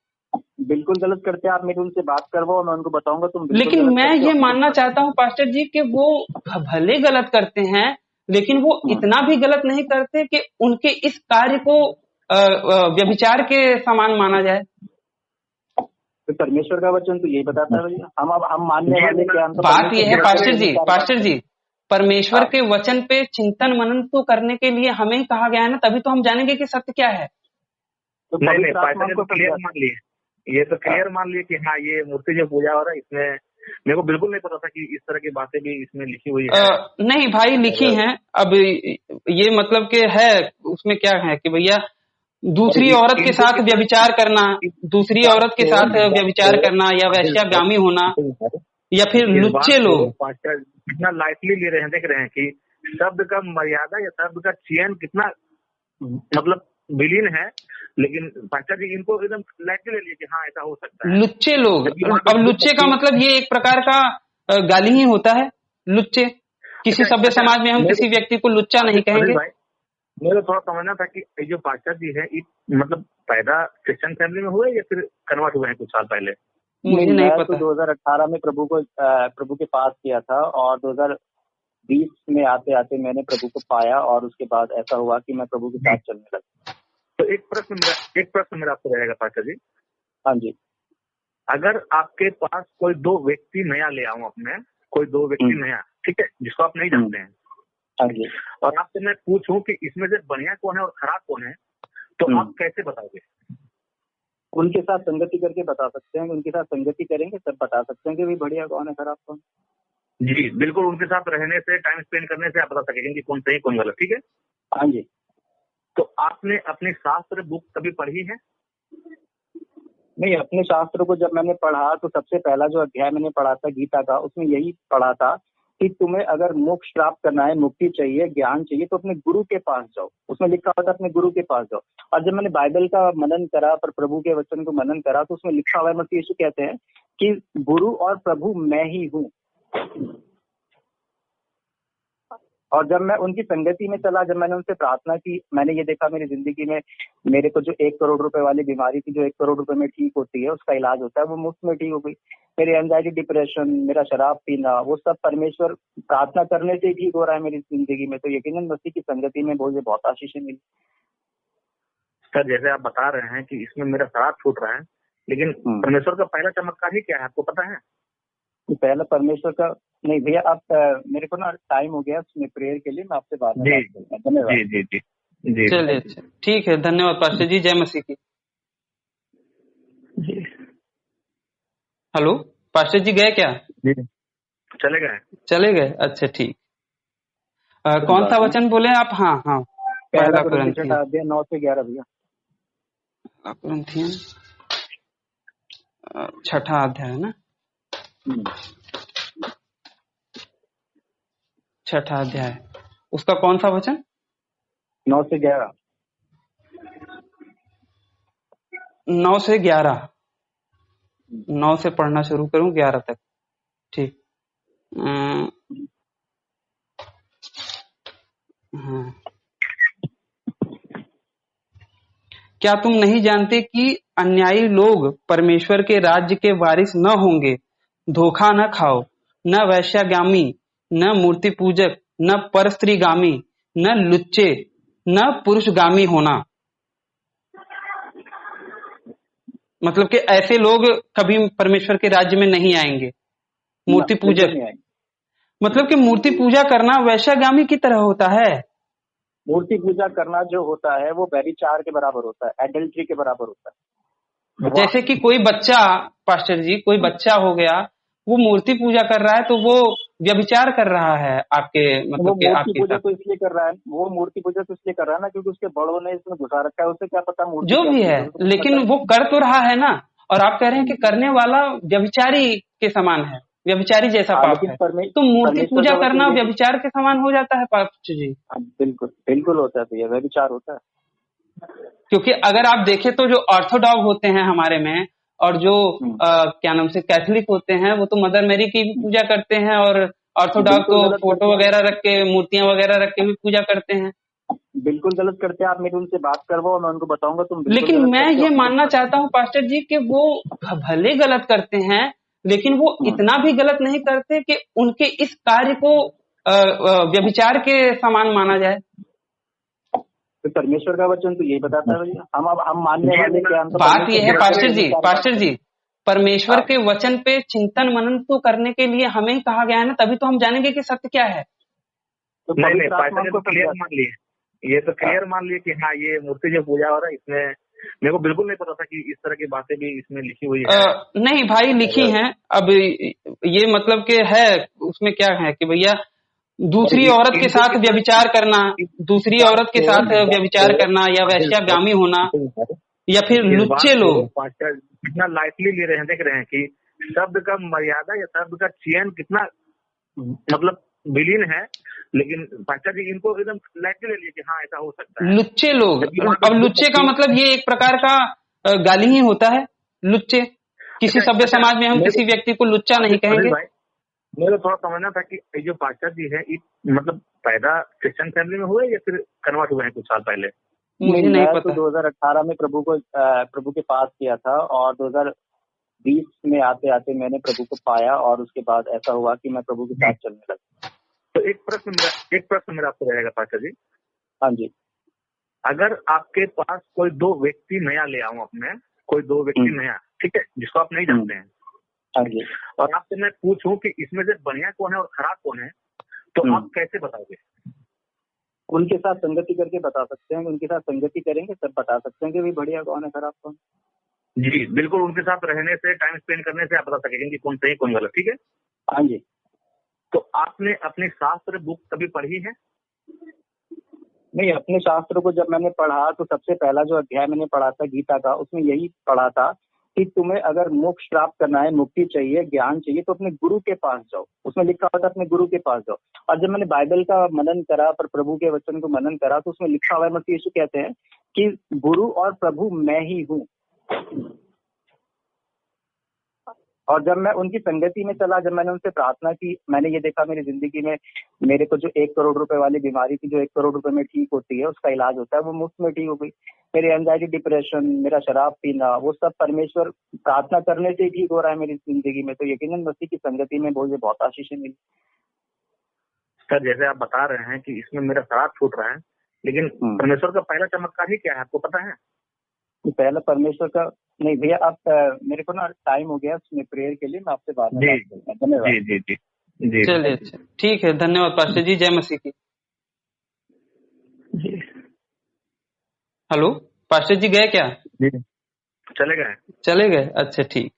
बिल्कुल गलत करते हैं, आप मेरी उनसे बात करवाओ, मैं उनको बताऊंगा तुम। लेकिन मैं ये मानना चाहता हूँ पास्टर जी कि वो भले गलत करते हैं, लेकिन वो इतना भी गलत नहीं करते कि उनके इस कार्य को व्यभिचार के समान माना जाए। तो परमेश्वर का वचन तो यही बताता है भैया, हम मानने वाले क्या? बात ये है पास्टर जी, परमेश्वर के वचन पे चिंतन मनन तो करने के लिए हमें ही कहा गया है ना, तभी तो हम जानेंगे कि सत्य क्या है। तो नहीं, क्लियर मान लिए, ये तो क्लियर मान लिए कि हाँ ये मूर्ति जो पूजा हो रहा है, इसमें मेरे को बिल्कुल नहीं पता था कि इस तरह की बातें भी इसमें लिखी हुई है। नहीं भाई, लिखी हैं। अब ये मतलब कि है, उसमें क्या है कि भैया दूसरी औरत के साथ व्यभिचार करना, दूसरी औरत के साथ व्यभिचार करना, या वैश्यागामी होना, या फिर लुच्चे लोग कितना लाइटली ले रहे हैं। देख रहे हैं कि शब्द का मर्यादा या शब्द का चयन कितना मतलब विलीन है। लेकिन पास्टर जी इनको एकदम लाइटली ले लिए कि हाँ ऐसा हो सकता है। लुच्चे लोग, जबकि वहाँ पे अब लुच्चे का मतलब ये एक प्रकार का गाली ही होता है, लुच्चे। किसी अच्छा सभ्य अच्छा, समाज में हम मेरे किसी व्यक्ति को लुच्चा नहीं अनिल कहेंगे। भाई, मेरे थोड़ा समझना था कि ये जो पास्टर जी है मतलब पैदा क्रिश्चियन फैमिली में हुए या फिर कन्वर्ट हुए हैं कुछ साल पहले? मुझे नहीं मैं तो पता। 2018 में प्रभु के पास किया था, और 2020 में आते आते मैंने प्रभु को पाया, और उसके बाद ऐसा हुआ कि मैं प्रभु के साथ चलने लगा। तो एक प्रश्न मेरा आपसे रहेगा पास्टर जी। हाँ जी। अगर आपके पास कोई दो व्यक्ति नया ले आऊं अपने, कोई दो व्यक्ति नया, ठीक है, जिसको आप नहीं जानते हैं, हाँ जी। और आपसे मैं पूछूं कि इसमें से बढ़िया कौन है और खराब कौन है, तो आप कैसे बताओगे? उनके साथ संगति करके बता सकते हैं, उनके साथ संगति करेंगे तब बता सकते हैं कि भाई बढ़िया कौन है, खराब कौन। जी बिल्कुल, उनके साथ रहने से, टाइम स्पेंड करने से आप बता सकेंगे कि कौन सही कौन गलत, ठीक है। हाँ जी। तो आपने अपनी शास्त्र बुक कभी पढ़ी है? नहीं, अपने शास्त्र को जब मैंने पढ़ा तो सबसे पहला जो अध्याय मैंने पढ़ा था गीता का, उसमें यही पढ़ा था कि तुम्हें अगर मोक्ष प्राप्त करना है, मुक्ति चाहिए, ज्ञान चाहिए, तो अपने गुरु के पास जाओ। उसमें लिखा हुआ था अपने गुरु के पास जाओ। और जब मैंने बाइबल का मनन करा, पर प्रभु के वचन को मनन करा, तो उसमें लिखा हुआ है, मसीह यीशु कहते हैं कि गुरु और प्रभु मैं ही हूँ। और जब मैं उनकी संगति में चला, जब मैंने उनसे प्रार्थना की, मैंने ये देखा मेरी जिंदगी में मेरे को जो 1 करोड़ रुपए वाली बीमारी थी, जो 1 करोड़ रुपए में ठीक होती है, उसका इलाज होता है, वो मुफ्त में ठीक हो गई। मेरी एंजाइटी, डिप्रेशन, मेरा शराब पीना, वो सब परमेश्वर प्रार्थना करने से ही ठीक हो रहा है मेरी जिंदगी में। तो यकीनन मसीह की संगति में मुझे बहुत आशीषें मिली। सर जैसे आप बता रहे हैं कि इसमें मेरा शराब छूट रहा है, लेकिन परमेश्वर का पहला चमत्कार ही क्या है, आपको पता है? पहला परमेश्वर का नहीं भैया, आप मेरे को ना टाइम हो गया उसमें प्रेयर के लिए, मैं आपसे बात करता हूं। धन्यवाद। जी जी जी जी, चलिए अच्छा, ठीक है, धन्यवाद पास्टर जी, जय मसीह की। जी। हेलो, पास्टर जी गए क्या? जी चले गए। चले गए, अच्छा ठीक। कौन सा वचन बोले आप? हाँ हाँ, पहला कुरिन्थियन 9 से 11 भैया। कुरिन्थियन 6 अध्याय है ना? 6 अध्याय, उसका कौन सा वचन? 9 से 11। 9 से 11, 9 से पढ़ना शुरू करूं 11 तक, ठीक। हाँ, क्या तुम नहीं जानते कि अन्यायी लोग परमेश्वर के राज्य के वारिस न होंगे? धोखा न खाओ, न वैश्यागामी, न मूर्ति पूजक, न परस्त्रीगामी, न लुच्चे, न पुरुषगामी होना। मतलब कि ऐसे लोग कभी परमेश्वर के राज्य में नहीं आएंगे। मूर्ति पूजक, मतलब कि मूर्ति पूजा करना वैश्यागामी की तरह होता है। मूर्ति पूजा करना जो होता है वो व्यभिचार के बराबर होता है, एडल्ट्री के बराबर होता है। जैसे कि कोई बच्चा, पास्टर जी, कोई बच्चा हो गया, वो मूर्ति पूजा कर रहा है तो वो व्यभिचार कर रहा है आपके, मतलब कि आपके साथ। तो इसलिए कर रहा है, वो मूर्ति पूजा तो इसलिए कर रहा है ना क्योंकि उसके बड़ों ने इसमें घुसा रखा है, उसे क्या पता मूर्ति जो भी है, लेकिन वो कर तो रहा है ना। और आप कह रहे हैं कि करने वाला व्यभिचारी के समान है, व्यभिचारी जैसा पाप है, तो मूर्ति पूजा करना व्यभिचार के समान हो जाता है पास्टर जी? बिल्कुल बिल्कुल होता है भैया, व्यभिचार होता है। क्योंकि अगर आप देखें तो जो ऑर्थोडॉक्स होते हैं हमारे में, और जो क्या नाम से कैथोलिक होते हैं, वो तो मदर मेरी की भी पूजा करते हैं, और ऑर्थोडॉक्स तो फोटो वगैरह रख के, मूर्तियां वगैरह रख के भी पूजा करते हैं। बिल्कुल गलत करते हैं। आप मेरी उनसे बात करवाओ, मैं उनको बताऊंगा तुम। लेकिन मैं ये मानना चाहता हूँ पास्टर जी कि वो भले गलत करते हैं, लेकिन वो इतना भी गलत नहीं करते कि उनके इस कार्य को व्यभिचार के समान माना जाए। तो परमेश्वर का वचन तो यही बताता है भैया। हम मानने वाले क्या? बात ये है पास्टर जी, परमेश्वर के वचन पे चिंतन मनन तो करने के लिए हमें ही कहा गया है ना, तभी तो हम जानेंगे कि सत्य क्या है। तो नहीं, तो क्लियर मान लिए, ये तो क्लियर मान लिए कि हाँ ये मूर्ति जो पूजा हो रहा है, इसमें मेरे को बिल्कुल नहीं पता था कि इस तरह की बातें भी इसमें लिखी हुई है। नहीं भाई, लिखी हैं। अब ये मतलब कि है, उसमें क्या है कि भैया दूसरी औरत के साथ व्यभिचार करना, दूसरी औरत के साथ व्यभिचार करना, या वैश्यागामी होना, या फिर लुच्चे लोग कितना लाइटली ले रहे हैं, देख रहे हैं कि शब्द का मर्यादा या शब्द का चयन कितना मतलब विलीन है, लेकिन पास्टर जी इनको एकदम लाइटली ले लिए कि हाँ ऐसा हो सकता है। लुच्चे लोग, अब लुच्चे का मतलब ये एक प्रकार का गाली ही होता है, लुच्चे। किसी सभ्य समाज में हम किसी व्यक्ति को लुच्चा नहीं कहेंगे। मेरे थोड़ा समझना था कि ये जो पास्टर जी है, मतलब पैदा क्रिश्चियन फैमिली में हुए या फिर कन्वर्ट हुए हैं कुछ साल पहले? मुझे नहीं पता। तो 2018 में प्रभु के पास किया था, और 2020 में आते आते मैंने प्रभु को पाया, और उसके बाद ऐसा हुआ कि मैं प्रभु के साथ चलने लगा। तो एक प्रश्न मेरा आपसे रहेगा पास्टर जी। हाँ जी। अगर आपके पास कोई दो व्यक्ति नया ले आऊं, अपने कोई दो व्यक्ति नया, ठीक है, जिसको आप नहीं जानते हैं, हाँ जी, और आपसे मैं पूछूं कि इसमें से बढ़िया कौन है और खराब कौन है, तो आप कैसे बताओगे? उनके साथ संगति करके बता सकते हैं। उनके साथ संगति करेंगे तब बता सकते हैं कि भाई बढ़िया कौन है, खराब कौन। जी बिल्कुल, उनके साथ रहने से, टाइम स्पेंड करने से आप बता सकेंगे कि कौन सही कौन गलत, ठीक है? हाँ जी। तो आपने अपनी शास्त्र बुक कभी पढ़ी है? नहीं, अपने शास्त्र को जब मैंने पढ़ा तो सबसे पहला जो अध्याय मैंने पढ़ा था गीता का, उसमें यही पढ़ा था कि तुम्हें अगर मोक्ष प्राप्त करना है, मुक्ति चाहिए, ज्ञान चाहिए, तो अपने गुरु के पास जाओ। उसमें लिखा हुआ था अपने गुरु के पास जाओ। और जब मैंने बाइबल का मनन करा, पर प्रभु के वचन को मनन करा, तो उसमें लिखा हुआ है, मसीह यीशु कहते हैं कि गुरु और प्रभु मैं ही हूँ। और जब मैं उनकी संगति में चला, जब मैंने उनसे प्रार्थना की, मैंने ये देखा मेरी जिंदगी में मेरे को जो 1 करोड़ रुपए वाली बीमारी थी, जो 1 करोड़ रुपए में ठीक होती है, उसका इलाज होता है, वो मुफ्त में ठीक हो गई। मेरी एंजाइटी, डिप्रेशन, मेरा शराब पीना, वो सब परमेश्वर प्रार्थना करने से ही ठीक हो रहा है मेरी जिंदगी में। तो यकीनन मसीह की संगति में मुझे बहुत आशीषें मिली। सर जैसे आप बता रहे हैं कि इसमें मेरा शराब छूट रहा है, लेकिन परमेश्वर का पहला चमत्कार ही क्या है, आपको पता है? पहला परमेश्वर का नहीं भैया, आप मेरे को ना टाइम हो गया उसमें प्रेयर के लिए, मैं आपसे बात करता हूं। धन्यवाद। जी जी जी जी, चलिए, अच्छा ठीक है, धन्यवाद पास्टर जी, जय मसीह की। जी हेलो, पास्टर जी गए क्या? जी, चले गए। अच्छा ठीक।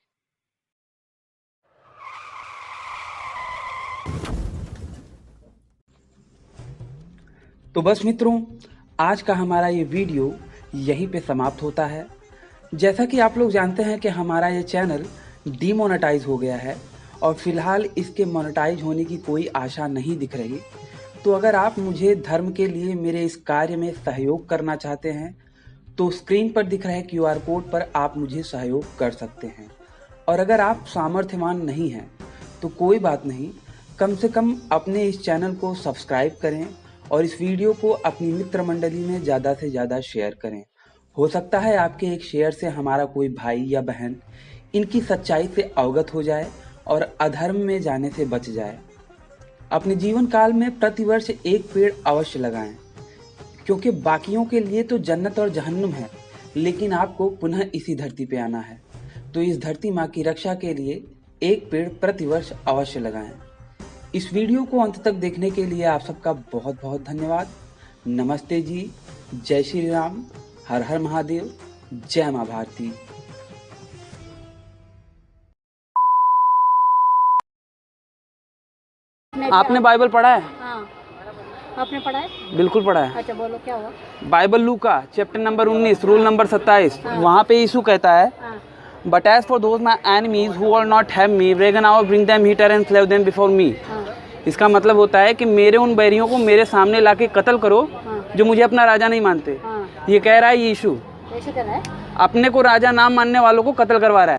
तो बस मित्रों, आज का हमारा ये वीडियो यहीं पे समाप्त होता है। जैसा कि आप लोग जानते हैं कि हमारा ये चैनल डीमोनेटाइज हो गया है और फिलहाल इसके मोनेटाइज होने की कोई आशा नहीं दिख रही। तो अगर आप मुझे धर्म के लिए मेरे इस कार्य में सहयोग करना चाहते हैं तो स्क्रीन पर दिख रहे QR कोड पर आप मुझे सहयोग कर सकते हैं। और अगर आप सामर्थ्यवान नहीं हैं तो कोई बात नहीं, कम से कम अपने इस चैनल को सब्सक्राइब करें और इस वीडियो को अपनी मित्र मंडली में ज़्यादा से ज़्यादा शेयर करें। हो सकता है आपके एक शेयर से हमारा कोई भाई या बहन इनकी सच्चाई से अवगत हो जाए और अधर्म में जाने से बच जाए। अपने जीवन काल में प्रतिवर्ष एक पेड़ अवश्य लगाएं, क्योंकि बाकियों के लिए तो जन्नत और जहन्नुम है, लेकिन आपको पुनः इसी धरती पे आना है। तो इस धरती माँ की रक्षा के लिए एक पेड़ प्रतिवर्ष अवश्य लगाएं। इस वीडियो को अंत तक देखने के लिए आप सबका बहुत बहुत धन्यवाद। नमस्ते जी, जय श्री राम, हर हर महादेव, जय माँ भारती। आपने बाइबल पढ़ा है? हाँ, आपने पढ़ा है? बिल्कुल पढ़ा है। अच्छा बोलो क्या हुआ? बाइबल लूका चैप्टर नंबर 19 रूल नंबर 27, वहाँ पे यीशु कहता है, but as for those my enemies who are not have me, reign over bring them hither and slay them before me. इसका मतलब होता है कि मेरे उन बैरियों को मेरे सामने लाके कत्ल करो जो मुझे अपना राजा नहीं मानते। ये कह रहा है यीशु, कह रहा है अपने को राजा नाम मानने वालों को कत्ल करवा रहा है।